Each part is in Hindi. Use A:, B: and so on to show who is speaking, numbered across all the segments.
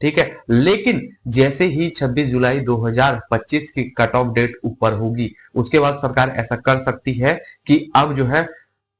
A: ठीक है। लेकिन जैसे ही 26 जुलाई 2025 की कट ऑफ डेट ऊपर होगी, उसके बाद सरकार ऐसा कर सकती है कि अब जो है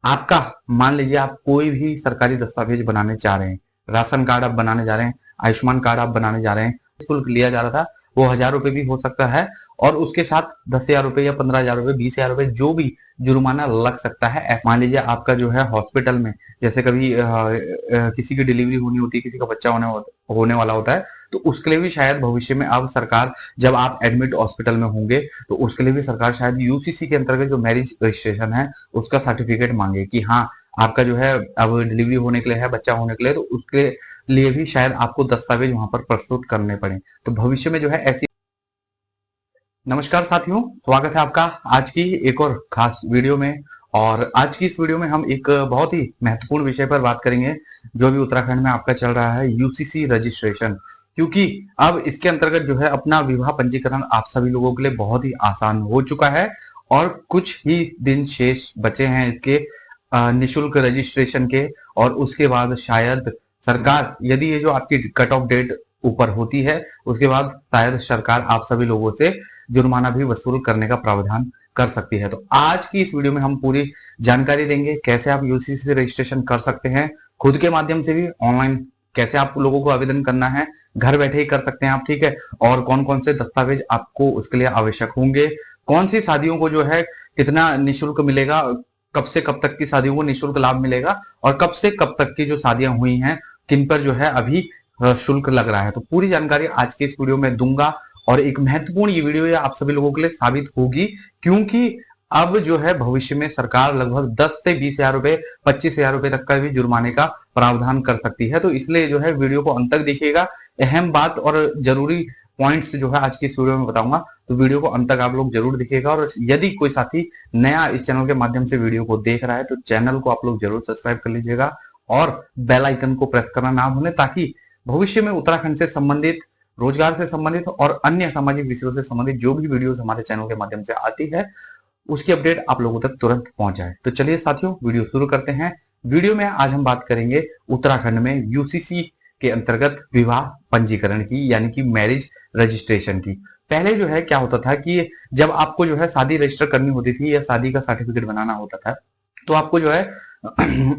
A: आपका, मान लीजिए आप कोई भी सरकारी दस्तावेज बनाने चाह रहे हैं, राशन कार्ड आप बनाने जा रहे हैं, आयुष्मान कार्ड आप बनाने जा रहे हैं, शुल्क लिया जा रहा था वो 1000 रुपए भी हो सकता है, और उसके साथ 10,000 रुपए या 15,000 रुपए, 20,000 रुपए जो भी जुर्माना लग सकता है। मान लीजिए आपका जो है हॉस्पिटल में, जैसे कभी किसी की डिलीवरी होनी होती है, किसी का बच्चा होने वाला होता है, तो उसके लिए भी शायद भविष्य में अब सरकार, जब आप एडमिट हॉस्पिटल में होंगे, तो उसके लिए भी सरकार शायद यूसीसी के अंतर्गत जो मैरिज रजिस्ट्रेशन है उसका सर्टिफिकेट मांगे कि हाँ आपका जो है अब डिलीवरी होने के लिए है, बच्चा होने के लिए, तो उसके लिए भी शायद आपको दस्तावेज वहां पर प्रस्तुत करने पड़े। तो भविष्य में जो है ऐसी। नमस्कार साथियों, स्वागत है आपका आज की एक और खास वीडियो में। और आज की इस वीडियो में हम एक बहुत ही महत्वपूर्ण विषय पर बात करेंगे, जो भी उत्तराखंड में आपका चल रहा है यूसीसी रजिस्ट्रेशन। क्योंकि अब इसके अंतर्गत जो है अपना विवाह पंजीकरण आप सभी लोगों के लिए बहुत ही आसान हो चुका है, और कुछ ही दिन शेष बचे हैं इसके निशुल्क रजिस्ट्रेशन के। और उसके बाद शायद सरकार, यदि ये जो आपकी कट ऑफ डेट ऊपर होती है, उसके बाद शायद सरकार आप सभी लोगों से जुर्माना भी वसूल करने का प्रावधान कर सकती है। तो आज की इस वीडियो में हम पूरी जानकारी देंगे, कैसे आप यूसीसी से रजिस्ट्रेशन कर सकते हैं, खुद के माध्यम से भी ऑनलाइन कैसे आप लोगों को आवेदन करना है, घर बैठे ही कर सकते हैं आप, ठीक है। और कौन कौन से दस्तावेज आपको उसके लिए आवश्यक होंगे, कौन सी शादियों को जो है कितना निःशुल्क मिलेगा, कब से कब तक की शादियों को निःशुल्क लाभ मिलेगा, और कब से कब तक की जो शादियां हुई हैं किन पर जो है अभी शुल्क लग रहा है। तो पूरी जानकारी आज के इस वीडियो में दूंगा, और एक महत्वपूर्ण ये वीडियो आप सभी लोगों के लिए साबित होगी, क्योंकि अब जो है भविष्य में सरकार लगभग 10 से 20,000 रुपए, 25,000 रुपए तक का भी जुर्माने का प्रावधान कर सकती है। तो इसलिए जो है वीडियो को अंत तक देखिएगा। अहम बात और जरूरी पॉइंट्स जो है आज की इस वीडियो में बताऊंगा, तो वीडियो को अंत तक आप लोग जरूर देखिएगा। और यदि कोई साथी नया इस चैनल के माध्यम से वीडियो को देख रहा है, तो चैनल को आप लोग जरूर सब्सक्राइब कर लीजिएगा और बेल आइकन को प्रेस करना ना भूलें, ताकि भविष्य में उत्तराखंड से संबंधित, रोजगार से संबंधित और अन्य सामाजिक विषयों से संबंधित जो भी वीडियोस हमारे चैनल के माध्यम से आती है, उसकी अपडेट आप लोगों तक तुरंत पहुंच जाए। तो चलिए साथियों, वीडियो शुरू करते हैं। वीडियो में आज हम बात करेंगे उत्तराखंड में यूसीसी के अंतर्गत विवाह पंजीकरण की, यानी कि मैरिज रजिस्ट्रेशन की। पहले जो है क्या होता था कि जब आपको जो है शादी रजिस्टर करनी होती थी या शादी का सर्टिफिकेट बनाना होता था, तो आपको जो है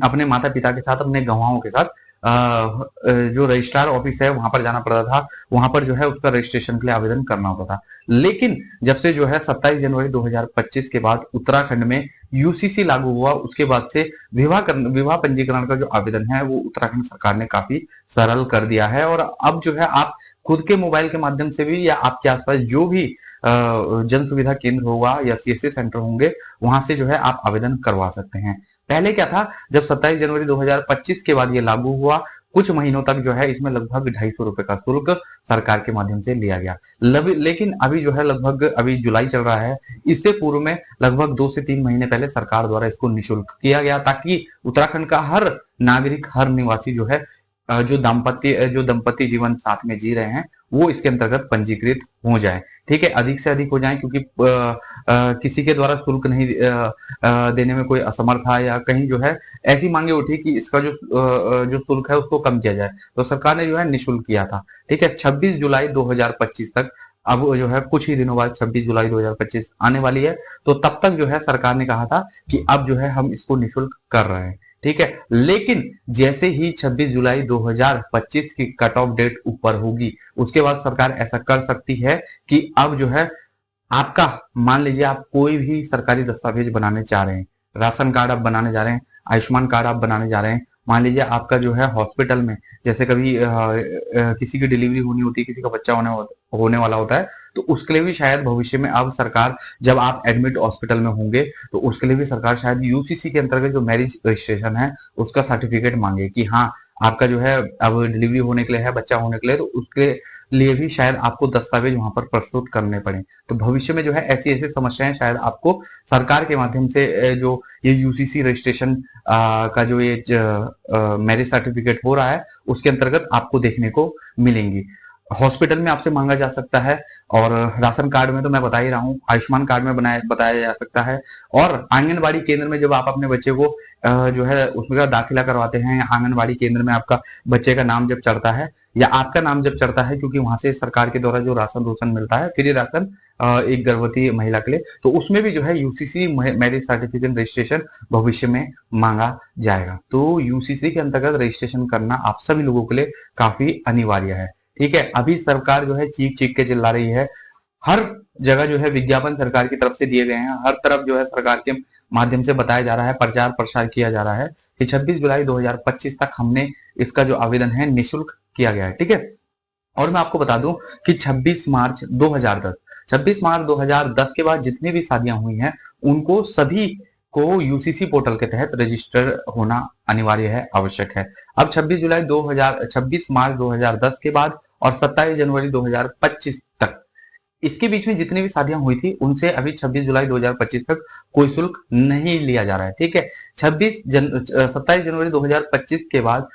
A: अपने माता पिता के साथ, अपने गवाहों के साथ जो रजिस्ट्रार ऑफिस है वहां पर जाना पड़ता था, वहां पर जो है उसका रजिस्ट्रेशन के लिए आवेदन करना होता था। लेकिन जब से जो है 27 जनवरी 2025 के बाद उत्तराखंड में यूसीसी लागू हुआ, उसके बाद से विवाह पंजीकरण का जो आवेदन है वो उत्तराखंड सरकार ने काफी सरल कर दिया है। और अब जो है आप खुद के मोबाइल के माध्यम से भी, या आपके आसपास जो भी जन सुविधा केंद्र होगा या सीएससी सेंटर होंगे, वहां से जो है आप आवेदन करवा सकते हैं। पहले क्या था, जब 27 जनवरी 2025 के बाद ये लागू हुआ, कुछ महीनों तक जो है इसमें लगभग 250 रुपए का शुल्क सरकार के माध्यम से लिया गया। लेकिन अभी जो है लगभग, अभी जुलाई चल रहा है, इससे पूर्व में लगभग 2 से 3 महीने पहले सरकार द्वारा इसको निःशुल्क किया गया, ताकि उत्तराखंड का हर नागरिक, हर निवासी जो है, जो दंपति जीवन साथ में जी रहे हैं, वो इसके अंतर्गत पंजीकृत हो जाए, ठीक है, अधिक से अधिक हो जाए। क्योंकि किसी के द्वारा शुल्क नहीं देने में कोई असमर्थ था, या कहीं जो है ऐसी मांगे उठी कि इसका जो शुल्क है उसको कम किया जाए, तो सरकार ने जो है निःशुल्क किया था, ठीक है। 26 जुलाई 2025 तक, अब जो है कुछ ही दिनों बाद 26 जुलाई 2025 आने वाली है, तो तब तक जो है सरकार ने कहा था कि अब जो है हम इसको निःशुल्क कर रहे हैं, ठीक है। लेकिन जैसे ही 26 जुलाई 2025 की कट ऑफ डेट ऊपर होगी, उसके बाद सरकार ऐसा कर सकती है कि अब जो है आपका, मान लीजिए आप कोई भी सरकारी दस्तावेज बनाने चाह रहे हैं, राशन कार्ड आप बनाने जा रहे हैं, आयुष्मान कार्ड आप बनाने जा रहे हैं, मान लीजिए आपका जो है हॉस्पिटल में, जैसे कभी किसी की डिलीवरी होनी होती है, किसी का बच्चा होने वाला होता है, तो उसके लिए भी शायद भविष्य में अब सरकार, जब आप एडमिट हॉस्पिटल में होंगे, तो उसके लिए भी सरकार शायद यूसीसी के अंतर्गत जो मैरिज रजिस्ट्रेशन है उसका सर्टिफिकेट मांगे कि हाँ आपका जो है अब डिलीवरी होने के लिए है, बच्चा होने के लिए, तो उसके लिए भी शायद आपको दस्तावेज वहां पर प्रस्तुत करने पड़े। तो भविष्य में जो है ऐसी ऐसी समस्याएं शायद आपको सरकार के माध्यम से जो ये यूसीसी रजिस्ट्रेशन का जो ये मैरिज सर्टिफिकेट हो रहा है, उसके अंतर्गत आपको देखने को मिलेंगी। हॉस्पिटल में आपसे मांगा जा सकता है, और राशन कार्ड में तो मैं बता ही रहा हूँ, आयुष्मान कार्ड में बताया जा सकता है, और आंगनबाड़ी केंद्र में जब आप अपने बच्चे को जो है उसमें दाखिला करवाते हैं, आंगनबाड़ी केंद्र में आपका बच्चे का नाम जब चढ़ता है, या आपका नाम जब चढ़ता है, क्योंकि वहां से सरकार के द्वारा जो राशन रोशन मिलता है, फ्री राशन एक गर्भवती महिला के लिए, तो उसमें भी जो है यूसीसी मैरिज सर्टिफिकेट रजिस्ट्रेशन भविष्य में मांगा जाएगा। तो यूसीसी के अंतर्गत रजिस्ट्रेशन करना आप सभी लोगों के लिए काफी अनिवार्य है। ठीक है, अभी सरकार जो है चीख चीख के चिल्ला रही है, हर जगह जो है विज्ञापन सरकार की तरफ से दिए गए हैं, हर तरफ जो है सरकार के माध्यम से बताया जा रहा है, प्रचार प्रसार किया जा रहा है कि 26 जुलाई 2025 तक हमने इसका जो आवेदन है निःशुल्क किया गया है। ठीक है, और मैं आपको बता दूं कि 26 मार्च 2010 के बाद जितनी भी शादियां हुई हैं उनको सभी को यूसीसी पोर्टल के तहत रजिस्टर होना अनिवार्य है, आवश्यक है। अब 26 मार्च 2010 के बाद और 27 जनवरी 2025 तक, इसके बीच में जितनी भी शादियां हुई थी उनसे अभी 26 जुलाई 2025 तक कोई शुल्क नहीं लिया जा रहा है। ठीक है, 27 जनवरी 2025 के बाद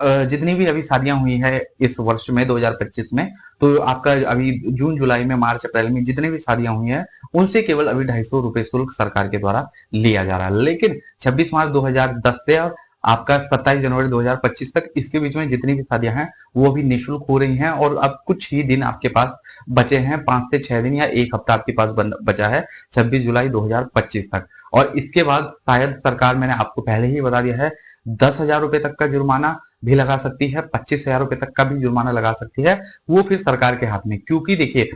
A: जितनी भी अभी शादियां हुई है इस वर्ष में 2025 में, तो आपका अभी जून जुलाई में, मार्च अप्रैल में जितनी भी शादियां हुई हैं उनसे केवल अभी 250 रुपए शुल्क सरकार के द्वारा लिया जा रहा है। लेकिन 26 मार्च 2010 से और आपका 27 जनवरी 2025 तक, इसके बीच में जितनी भी शादियां हैं वो भी निःशुल्क हो रही हैं। और अब कुछ ही दिन आपके पास बचे हैं, 5 से 6 दिन या एक हफ्ता आपके पास बचा है 26 जुलाई 2025 तक। और इसके बाद शायद सरकार, मैंने आपको पहले ही बता दिया है, 10,000 रुपए तक का जुर्माना भी लगा सकती है, 25,000 रुपए तक का भी जुर्माना लगा सकती है, वो फिर सरकार के हाथ में। क्योंकि देखिए,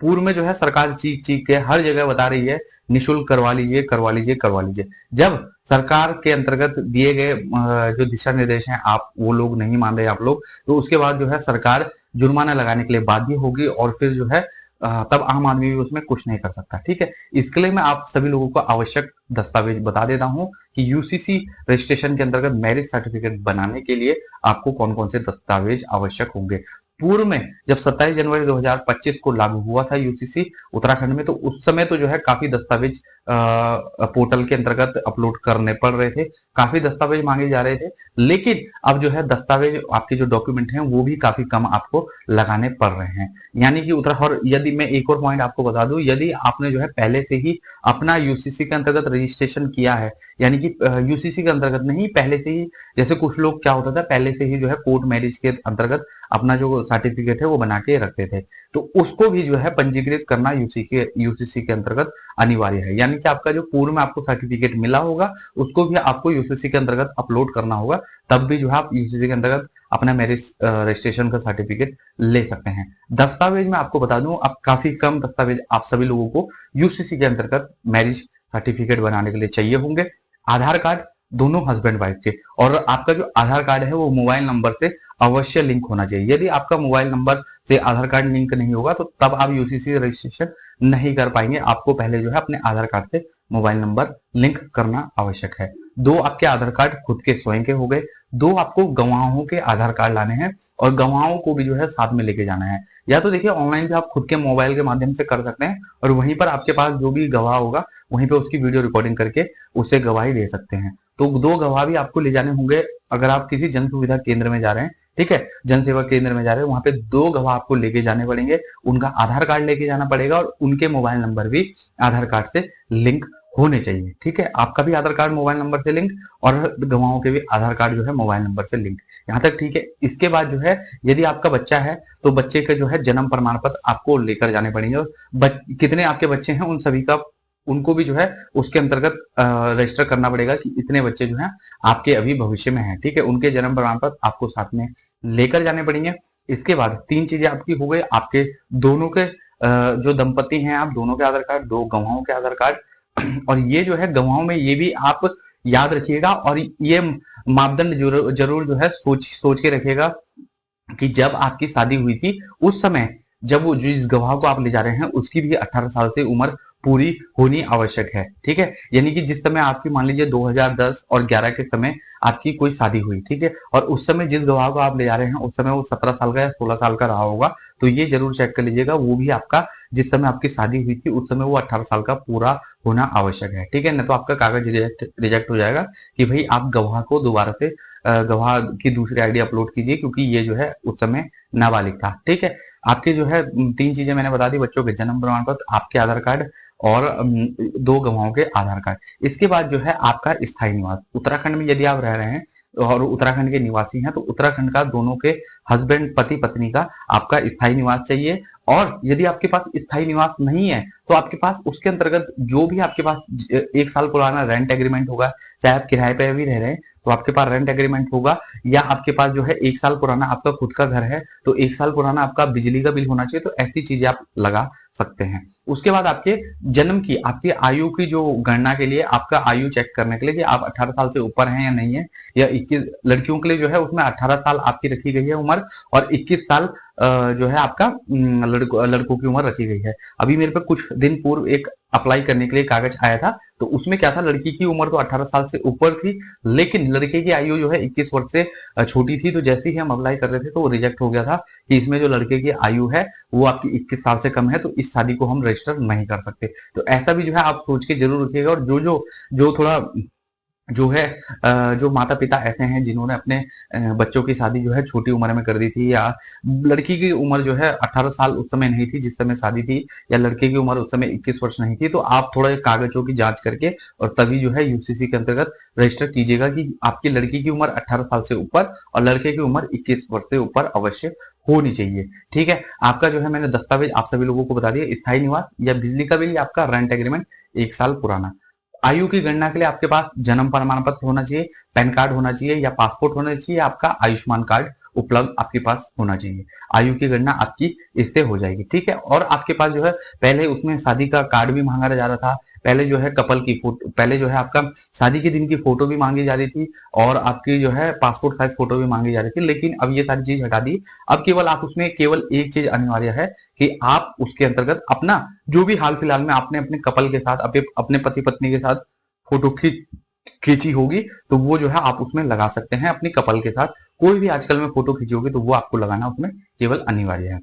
A: पूर्व में जो है सरकार चीख चीख के हर जगह बता रही है निःशुल्क करवा लीजिए, करवा लीजिए, करवा लीजिए। जब सरकार के अंतर्गत दिए गए जो दिशा निर्देश हैं आप वो लोग नहीं मान रहे आप लोग, तो उसके बाद जो है सरकार जुर्माना लगाने के लिए बाध्य होगी और फिर जो है तब आम आदमी भी उसमें कुछ नहीं कर सकता। ठीक है, इसके लिए मैं आप सभी लोगों को आवश्यक दस्तावेज बता देता हूं कि यूसीसी रजिस्ट्रेशन के अंतर्गत मैरिज सर्टिफिकेट बनाने के लिए आपको कौन कौन से दस्तावेज आवश्यक होंगे। पूर्व में जब 27 जनवरी 2025 को लागू हुआ था यूसीसी उत्तराखंड में, तो उस समय तो जो है काफी दस्तावेज पोर्टल के अंतर्गत अपलोड करने पड़ रहे थे, काफी दस्तावेज मांगे जा रहे थे। लेकिन अब जो है दस्तावेज, आपके जो डॉक्यूमेंट हैं वो भी काफी कम आपको लगाने पड़ रहे हैं। यानी कि और यदि मैं एक और पॉइंट आपको बता दूं, यदि आपने जो है पहले से ही अपना यूसीसी के अंतर्गत रजिस्ट्रेशन किया है, यानी कि यूसीसी के अंतर्गत नहीं, पहले से ही, जैसे कुछ लोग क्या होता था, पहले से ही जो है कोर्ट मैरिज के अंतर्गत अपना जो सर्टिफिकेट है वो बना के रखते थे, तो उसको भी जो है पंजीकृत करना यूसीसी के अंतर्गत अनिवार्य है। यानी कि आपका जो पूर्व में आपको सर्टिफिकेट मिला होगा उसको भी आपको यूसीसी के अंतर्गत अपलोड करना होगा, तब भी जो है आप यूसीसी के अंतर्गत अपना मैरिज रजिस्ट्रेशन का सर्टिफिकेट ले सकते हैं। दस्तावेज में आपको बता दूं, अब काफी कम दस्तावेज आप सभी लोगों को यूसीसी के अंतर्गत मैरिज सर्टिफिकेट बनाने के लिए चाहिए होंगे। आधार कार्ड दोनों हस्बैंड वाइफ के, और आपका जो आधार कार्ड है वो मोबाइल नंबर से अवश्य लिंक होना चाहिए। यदि आपका मोबाइल नंबर से आधार कार्ड लिंक नहीं होगा तो तब आप यूसीसी रजिस्ट्रेशन नहीं कर पाएंगे। आपको पहले जो है अपने आधार कार्ड से मोबाइल नंबर लिंक करना आवश्यक है। 2 आपके आधार कार्ड खुद के स्वयं के हो गए, 2 आपको गवाहों के आधार कार्ड लाने हैं और गवाहों को भी जो है साथ में लेके जाना है। या तो देखिए ऑनलाइन भी आप खुद के मोबाइल के माध्यम से कर सकते हैं और वहीं पर आपके पास जो भी गवाह होगा वहीं पे उसकी वीडियो रिकॉर्डिंग करके उसे गवाही दे सकते हैं। तो 2 गवाह भी आपको ले जाने होंगे अगर आप किसी जन सुविधा केंद्र में जा रहे हैं। ठीक है, जन सेवा केंद्र में जा रहे हैं, वहां पे 2 गवाह आपको लेके जाने पड़ेंगे, उनका आधार कार्ड लेके जाना पड़ेगा और उनके मोबाइल नंबर भी आधार कार्ड से लिंक होने चाहिए। ठीक है, आपका भी आधार कार्ड मोबाइल नंबर से लिंक और गवाहों के भी आधार कार्ड जो है मोबाइल नंबर से लिंक, यहाँ तक ठीक है। इसके बाद जो है यदि आपका बच्चा है तो बच्चे के जो है जन्म प्रमाण पत्र आपको लेकर जाने पड़ेंगे और कितने आपके बच्चे हैं उन सभी का, उनको भी जो है उसके अंतर्गत रजिस्टर करना पड़ेगा कि इतने बच्चे जो हैं आपके अभी भविष्य में हैं। ठीक है, उनके जन्म प्रमाण पत्र आपको साथ में लेकर जाने पड़ेंगे। इसके बाद 3 चीजें आपकी हो गई, आपके दोनों के जो दंपति हैं आप दोनों के आधार कार्ड, 2 गवाहों के आधार कार्ड, और ये जो है गवाहों में ये भी आप याद रखिएगा और ये मापदंड जरूर जो है सोच के रखिएगा कि जब आपकी शादी हुई थी उस समय जब वो जिस गवाह को आप ले जा रहे हैं उसकी भी 18 साल से उम्र पूरी होनी आवश्यक है। ठीक है, यानी कि जिस समय आपकी मान लीजिए 2010 और 11 के समय आपकी कोई शादी हुई, ठीक है, और उस समय जिस गवाह को आप ले जा रहे हैं उस समय वो 17 साल का या 16 साल का रहा होगा, तो ये जरूर चेक कर लीजिएगा वो भी आपका जिस समय आपकी शादी हुई थी उस समय वो 18 साल का पूरा होना आवश्यक है। ठीक है, नहीं तो आपका कागज रिजेक्ट हो जाएगा कि भाई आप गवाह को दोबारा से गवाह की दूसरी आईडी अपलोड कीजिए क्योंकि ये जो है उस समय नाबालिग था। ठीक है, आपके जो है 3 चीजें मैंने बता दी, बच्चों के जन्म प्रमाण पत्र, आपके आधार कार्ड और 2 गवाहों के आधार कार्ड। इसके बाद जो है आपका स्थायी निवास, उत्तराखंड में यदि आप रह रहे हैं और उत्तराखंड के निवासी हैं तो उत्तराखंड का दोनों के हस्बैंड पति पत्नी का आपका स्थायी निवास चाहिए। और यदि आपके पास स्थायी निवास नहीं है तो आपके पास उसके अंतर्गत जो भी आपके पास 1 साल पुराना रेंट एग्रीमेंट होगा, चाहे आप किराए पे भी रह रहे हैं तो आपके पास रेंट एग्रीमेंट होगा, या आपके पास जो है 1 साल पुराना आपका खुद का घर है तो 1 साल पुराना आपका बिजली का बिल होना चाहिए। तो ऐसी चीजें आप लगा सकते हैं। उसके बाद आपके जन्म की आपकी आयु की जो गणना के लिए आपका आयु चेक करने के लिए कि आप 18 साल से ऊपर हैं या नहीं है, या 21 लड़कियों के लिए जो है उसमें 18 साल आपकी रखी गई है उम्र, और 21 साल जो है आपका लड़कों की उम्र रखी गई है। अभी मेरे पे कुछ दिन पूर्व एक अप्लाई करने के लिए कागज आया था तो उसमें क्या था, लड़की की उम्र तो 18 साल से ऊपर थी लेकिन लड़के की आयु जो है 21 वर्ष से छोटी थी। तो जैसे ही हम अप्लाई कर रहे थे तो वो रिजेक्ट हो गया था कि इसमें जो लड़के की आयु है वो आपकी 21 साल से कम है तो इस शादी को हम रजिस्टर नहीं कर सकते। तो ऐसा भी जो है आप सोच के जरूर रखिएगा। और जो थोड़ा जो है जो माता पिता ऐसे हैं जिन्होंने अपने बच्चों की शादी जो है छोटी उम्र में कर दी थी, या लड़की की उम्र जो है 18 साल उस समय नहीं थी जिस समय शादी थी, या लड़के की उम्र उस समय 21 वर्ष नहीं थी, तो आप थोड़ा कागजों की जांच करके और तभी जो है यूसीसी के अंतर्गत रजिस्टर कीजिएगा कि आपकी लड़की की उम्र 18 साल से ऊपर और लड़के की उम्र 21 वर्ष से ऊपर अवश्य होनी चाहिए। ठीक है, आपका जो है मैंने दस्तावेज आप सभी लोगों को बता दिया, स्थायी निवास या बिजली का बिल या आपका रेंट एग्रीमेंट 1 साल पुराना। आयु की गणना के लिए आपके पास जन्म प्रमाण पत्र होना चाहिए, पैन कार्ड होना चाहिए या पासपोर्ट होना चाहिए, आपका आयुष्मान कार्ड उपलब्ध आपके पास होना चाहिए। आयु की गणना आपकी इससे हो जाएगी। ठीक है, और आपके पास जो है पहले उसमें शादी का कार्ड भी मांगा जा रहा था, पहले जो है कपल की फोटो, पहले जो है आपका शादी के दिन की फोटो भी मांगी जा रही थी और आपकी जो है पासपोर्ट साइज फोटो भी मांगी जा रही थी, लेकिन अब ये सारी चीज हटा दी। अब केवल आप उसमें केवल एक चीज अनिवार्य है कि आप उसके अंतर्गत अपना जो भी हाल फिलहाल में आपने अपने कपल के साथ अपने पति पत्नी के साथ फोटो खींची होगी तो वो जो है आप उसमें लगा सकते हैं। अपनी कपल के साथ कोई भी आजकल में फोटो खींची होगी तो वो आपको लगाना उसमें केवल अनिवार्य है।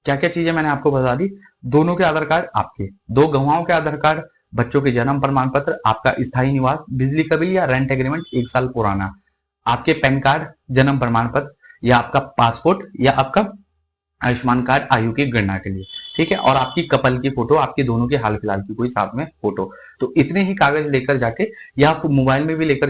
A: क्या क्या चीजें मैंने आपको बता दी, दोनों के आधार कार्ड, आपके 2 गवाहों के आधार कार्ड, बच्चों के जन्म प्रमाण पत्र, आपका स्थायी निवास, बिजली का बिल या रेंट एग्रीमेंट 1 साल पुराना, आपके पैन कार्ड, जन्म प्रमाण पत्र या आपका पासपोर्ट या आपका आयुष्मान कार्ड आयु की गणना के लिए। ठीक है, और आपकी कपल की फोटो, आपके दोनों के हाल फिलहाल की कोई साथ में फोटो। तो इतने ही कागज लेकर जाके, या आप मोबाइल में भी लेकर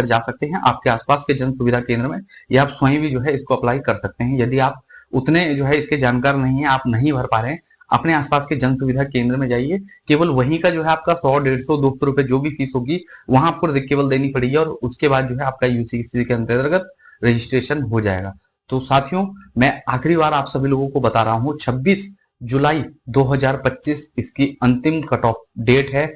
A: जा सकते हैं आपके आसपास के जन सुविधा केंद्र में, या आप स्वयं भी जो है इसको अप्लाई कर सकते हैं। यदि आप उतने जो है इसके जानकार नहीं है, आप नहीं भर पा रहे हैं, अपने आसपास के जन सुविधा केंद्र में जाइए, केवल वहीं का जो है आपका 100, 150, 200 रुपए जो भी फीस होगी वहां आपको केवल देनी पड़ेगी और उसके बाद जो है आपका यूसीसी के अंतर्गत रजिस्ट्रेशन हो जाएगा। तो साथियों, मैं आखिरी बार आप सभी लोगों को बता रहा हूं, 26 जुलाई 2025 इसकी अंतिम कट ऑफ डेट है।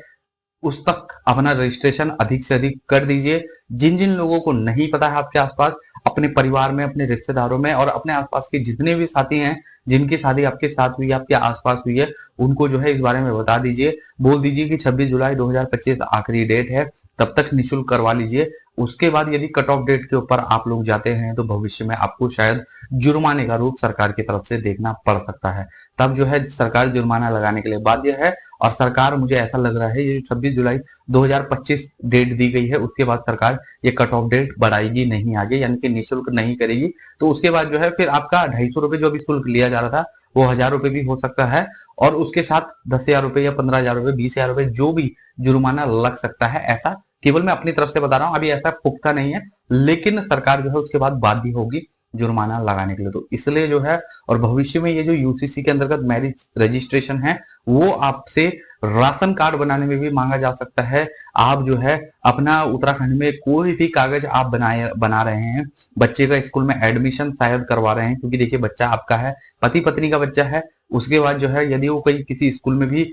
A: उस तक अपना रजिस्ट्रेशन अधिक से अधिक कर दीजिए। जिन जिन लोगों को नहीं पता है आपके आसपास, अपने परिवार में, अपने रिश्तेदारों में और अपने आसपास के जितने भी साथी हैं जिनकी शादी आपके साथ हुई है, आपके आसपास हुई है, उनको जो है इस बारे में बता दीजिए। बोल दीजिए कि 26 जुलाई 2025 आखिरी डेट है, तब तक निःशुल्क करवा लीजिए। उसके बाद यदि कट ऑफ डेट के ऊपर आप लोग जाते हैं तो भविष्य में आपको शायद जुर्माने का रूप सरकार की तरफ से देखना पड़ सकता है। तब जो है सरकार जुर्माना लगाने के लिए बाध्य है और सरकार, मुझे ऐसा लग रहा है, ये 26 जुलाई 2025 डेट दी गई है, उसके बाद सरकार ये कट ऑफ डेट बढ़ाएगी नहीं आगे, यानी कि निःशुल्क नहीं करेगी। तो उसके बाद जो है फिर आपका 250 रुपए जो भी शुल्क लिया जा रहा था वो 1000 रुपए भी हो सकता है, और उसके साथ 10,000 रुपए या 15,000 रुपए, 20,000 रुपए जो भी जुर्माना लग सकता है। ऐसा केवल मैं अपनी तरफ से बता रहा हूं, अभी ऐसा पुख्ता नहीं है, लेकिन सरकार जो है उसके बाद बाध्य होगी जुर्माना लगाने के लिए। तो इसलिए जो है, और भविष्य में ये जो यूसीसी के अंतर्गत मैरिज रजिस्ट्रेशन है वो आपसे राशन कार्ड बनाने में भी मांगा जा सकता है। आप जो है अपना उत्तराखंड में कोई भी कागज आप बना रहे हैं, बच्चे का स्कूल में एडमिशन शायद करवा रहे हैं, क्योंकि देखिए बच्चा आपका है, पति पत्नी का बच्चा है, उसके बाद जो है यदि वो कहीं किसी स्कूल में भी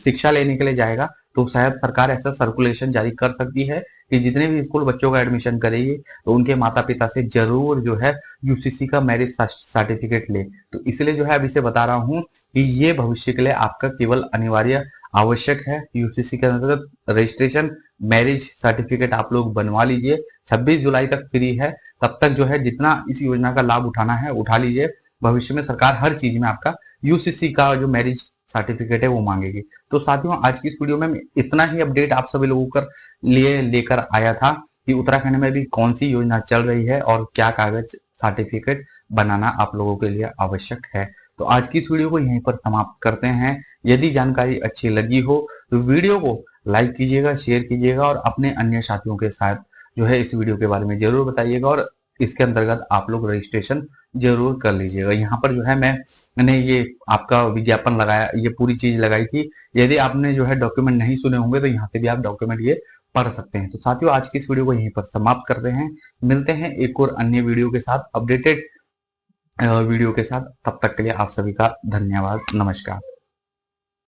A: शिक्षा लेने के लिए जाएगा तो शायद सरकार ऐसा सर्कुलेशन जारी कर सकती है कि जितने भी स्कूल बच्चों का एडमिशन करेगी तो उनके माता पिता से जरूर जो है यूसीसी का मैरिज सर्टिफिकेट ले। तो इसलिए जो है अब इसे बता रहा हूं कि ये भविष्य के लिए आपका केवल अनिवार्य आवश्यक है। यूसीसी के अंतर्गत रजिस्ट्रेशन मैरिज सर्टिफिकेट आप लोग बनवा लीजिए। 26 जुलाई तक फ्री है, तब तक जो है जितना इस योजना का लाभ उठाना है उठा लीजिए। भविष्य में सरकार हर चीज में आपका यूसीसी का जो मैरिज सर्टिफिकेट है वो मांगेगी। तो साथियों, आज की इस वीडियो में इतना ही अपडेट आप सभी लोगों के लिए लेकर आया था कि उत्तराखंड में भी कौन सी योजना चल रही है और क्या कागज सर्टिफिकेट बनाना आप लोगों के लिए आवश्यक है। तो आज की इस वीडियो को यहीं पर समाप्त करते हैं। यदि जानकारी अच्छी लगी हो तो वीडियो को लाइक कीजिएगा, शेयर कीजिएगा और अपने अन्य साथियों के साथ जो है इस वीडियो के बारे में जरूर बताइएगा और इसके अंतर्गत आप लोग रजिस्ट्रेशन जरूर कर लीजिएगा। यहाँ पर जो है मैंने ये आपका विज्ञापन लगाया, ये पूरी चीज लगाई थी। यदि आपने जो है डॉक्यूमेंट नहीं सुने होंगे तो यहाँ से भी आप डॉक्यूमेंट ये पढ़ सकते हैं। तो साथियों, आज की इस वीडियो को यहीं पर समाप्त करते हैं। मिलते हैं एक और अन्य वीडियो के साथ, अपडेटेड वीडियो के साथ। तब तक के लिए आप सभी का धन्यवाद। नमस्कार।